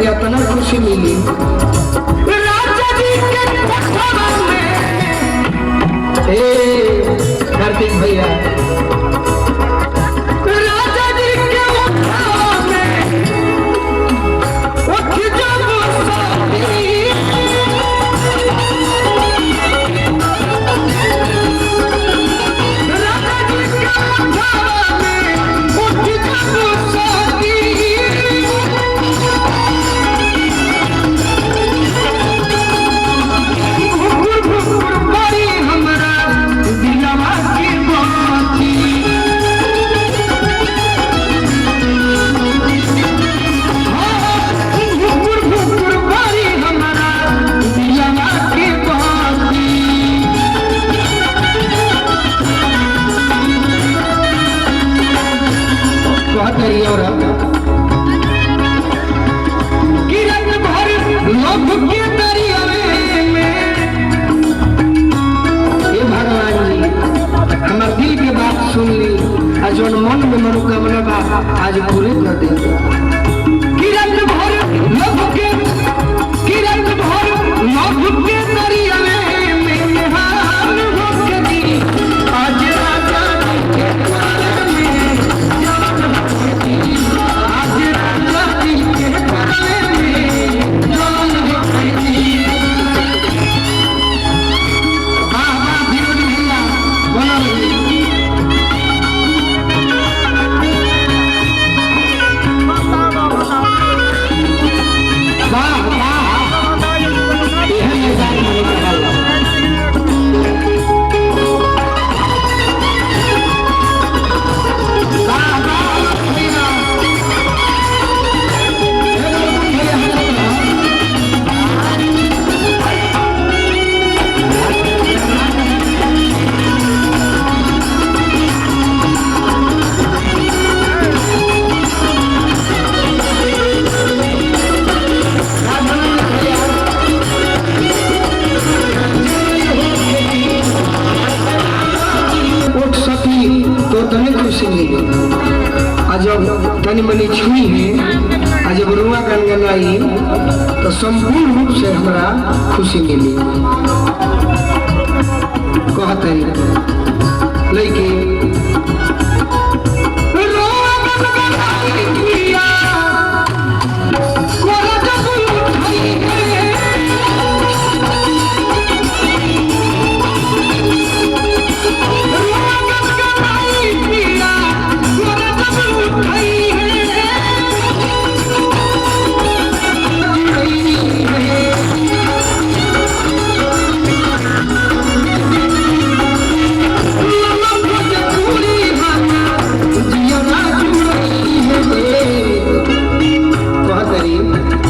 के अपना खुशी मिली। राजा जी के कोठवा में कार्तिक भैया राजा जी के कोठवा में उठ जब सोती राजा जी के कोठवा में उठ जब सोती सुन ली आज मन में मनोकामना बा आज पूरे कर दे। किरण भर लभ के दरिया में हाल हो के दी आज राजा जी के प्यार में जान हो के दी आज राजा जी के प्यार में जान हो के दी। बाबा धीरे भैया बोला जब तनी मनी छुई है आज जब रुआ गनगनाई तो संपूर्ण रूप से हमारा खुशी मिली। कहते लइके रुआ गनगनाई